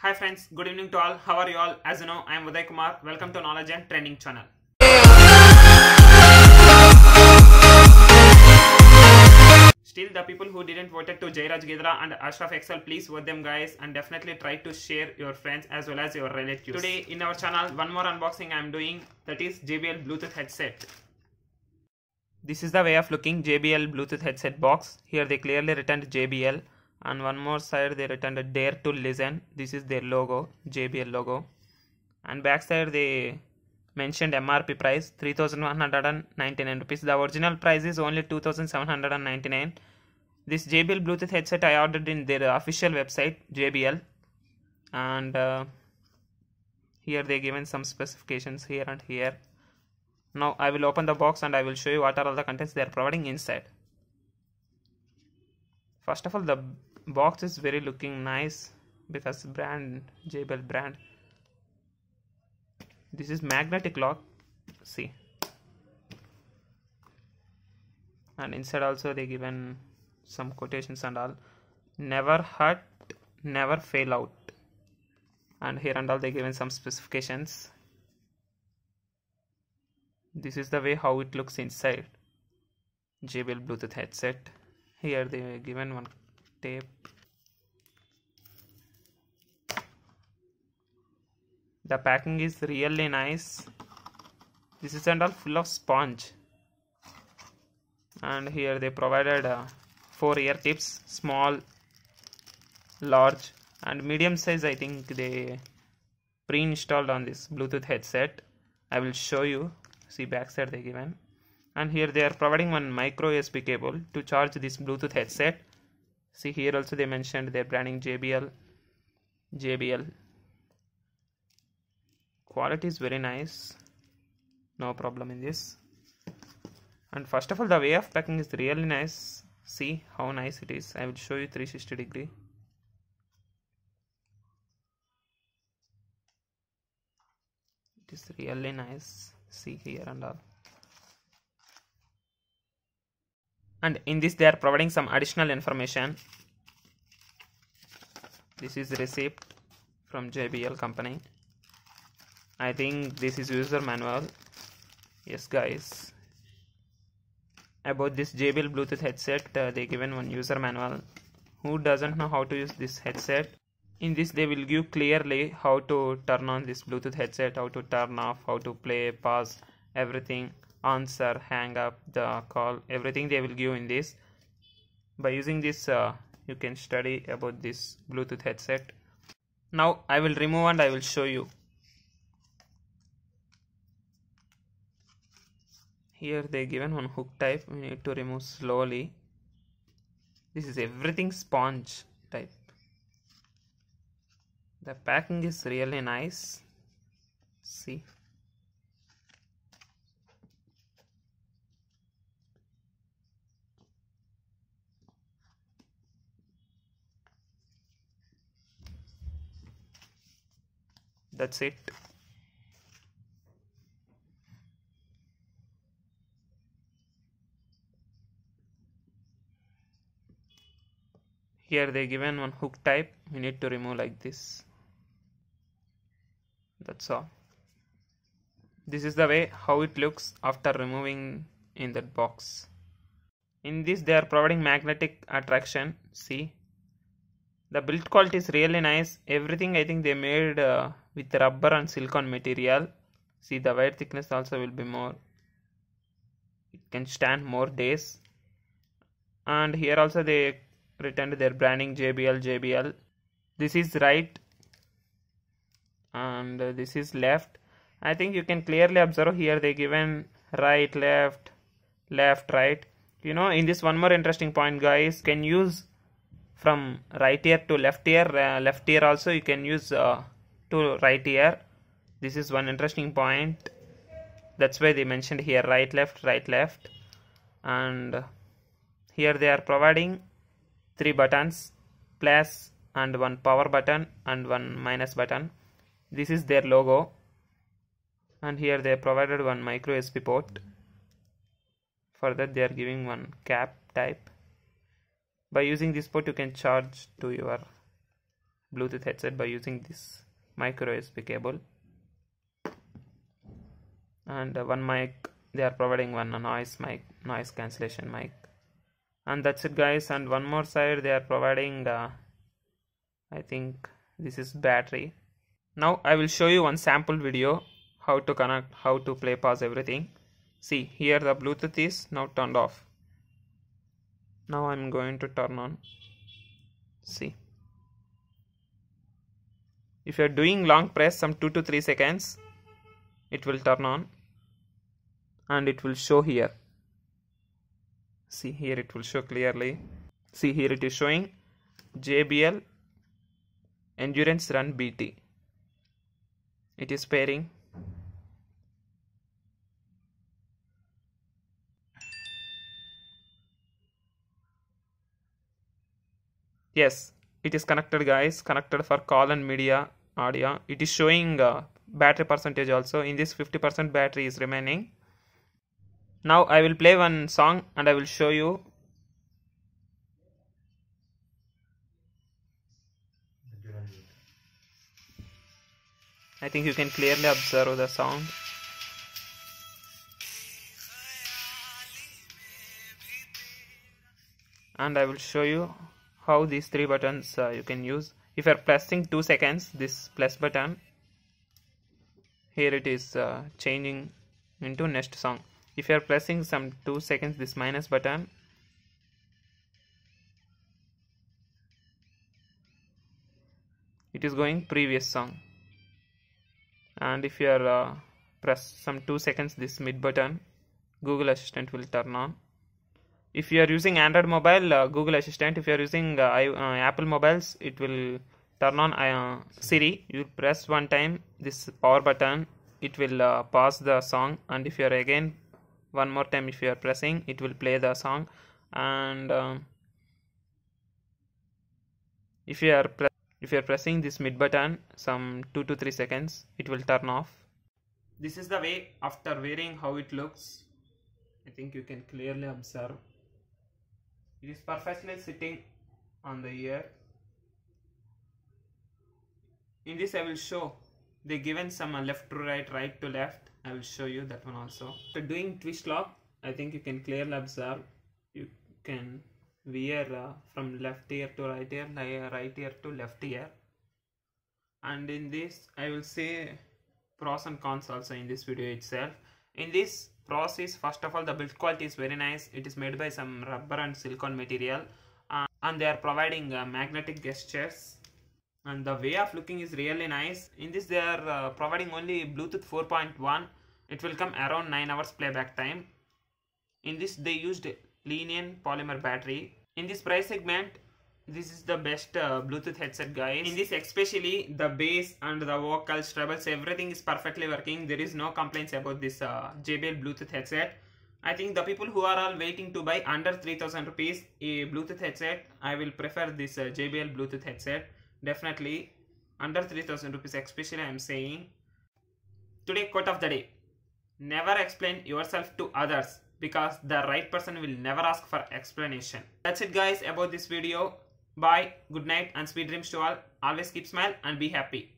Hi friends, good evening to all. How are you all? As you know, I am Uday Kumar. Welcome to Knowledge and Trending channel. Still, the people who didn't voted to Jairaj Gidra and Ashraf Excel, please vote them guys, and definitely try to share your friends as well as your relatives. Today in our channel, one more unboxing I am doing, that is JBL Bluetooth headset. This is the way of looking JBL Bluetooth headset box. Here they clearly written JBL. On one more side they written dare to listen. This is their logo, JBL logo, and back side they mentioned MRP price 3199 rupees. The original price is only 2799. This JBL Bluetooth headset I ordered in their official website JBL, and here they given some specifications here and here. Now I will open the box and I will show you what are all the contents they are providing inside. First of all, the box is very looking nice because brand JBL brand. This is magnetic lock, see, and inside also they given some quotations and all. Never hurt, never fail out, and here and all they given some specifications. This is the way how it looks inside JBL Bluetooth headset. Here they given one tape. The packing is really nice. This is and all full of sponge, and here they provided 4 ear tips, small, large and medium size. I think they pre-installed on this Bluetooth headset. I will show you. See, back side they given, and here they are providing one micro USB cable to charge this Bluetooth headset. See, here also they mentioned their branding JBL. Quality is very nice, no problem in this. And first of all, the way of packing is really nice. See how nice it is. I will show you 360 degree. It is really nice. See here and all. And in this they are providing some additional information. This is receipt from JBL company. I think this is user manual. Yes guys, about this JBL Bluetooth headset they given one user manual. Who doesn't know how to use this headset? In this they will give clearly how to turn on this Bluetooth headset, how to turn off, how to play, pause, everything, answer, hang up the call, everything they will give in this. By using this you can study about this Bluetooth headset. Now I will remove and I will show you. Here they given one hook type. We need to remove slowly. This is everything sponge type. The packing is really nice. See, that's it. Here they given one hook type. We need to remove like this. That's all. This is the way how it looks after removing in that box. In this they are providing magnetic attraction. See, the build quality is really nice. Everything I think they made with rubber and silicone material. See, the wire thickness also will be more. It can stand more days. And here also they written their branding JBL. This is right and this is left. I think you can clearly observe here they given right, left, right. You know, in this one more interesting point guys, can use from right ear to left ear, left ear also you can use to right ear. This is one interesting point. That's why they mentioned here right, left. And here they are providing 3 buttons, plus and one power button and one minus button. This is their logo, and here they provided one micro USB port. For that they are giving one cap type. By using this port you can charge to your Bluetooth headset by using this micro USB cable. And one mic, they are providing one noise cancellation mic, and that's it guys. And one more side they are providing I think this is battery. Now I will show you one sample video how to connect, how to play, pause, everything. See, here the Bluetooth is now turned off. Now I'm going to turn on. See, if you are doing long press, some 2 to 3 seconds, it will turn on and it will show here. See, here it will show clearly. See, here it is showing JBL Endurance Run BT. It is pairing. Yes, it is connected guys, connected for call and media audio. It is showing battery percentage also. In this 50% battery is remaining. Now I will play one song and I will show you. I think you can clearly observe the sound. And I will show you how these 3 buttons you can use. If you are pressing 2 seconds, this plus button, here it is changing into next song. If you are pressing some 2 seconds, this minus button, it is going previous song. And if you are press some 2 seconds, this mid button, Google Assistant will turn on. If you are using Android mobile, Google Assistant. If you are using Apple mobiles, it will turn on Siri. You press one time this power button, it will pause the song, and if you are again one more time, if you are pressing, it will play the song. And if you are pressing this mid button some 2 to 3 seconds, it will turn off. This is the way after wearing how it looks. I think you can clearly observe. It is perfectly sitting on the ear. In this I will show they given some left to right, right to left. I will show you that one also. So doing twist lock, I think you can clearly observe. You can wear from left ear to right ear, right ear to left ear. And in this I will say pros and cons also in this video itself. In this, pros is, first of all, the build quality is very nice. It is made by some rubber and silicone material, and they are providing magnetic gestures, and the way of looking is really nice. In this they are providing only Bluetooth 4.1. it will come around 9 hours playback time. In this they used lithium polymer battery. In this price segment, this is the best Bluetooth headset guys. In this especially the bass and the vocals, trebles, everything is perfectly working. There is no complaints about this JBL Bluetooth headset. I think the people who are all waiting to buy under 3000 rupees a Bluetooth headset, I will prefer this JBL Bluetooth headset. Definitely under 3000 rupees especially I am saying. Today quote of the day: never explain yourself to others, because the right person will never ask for explanation. That's it guys about this video. Bye, good night and sweet dreams to all. Always keep smile and be happy.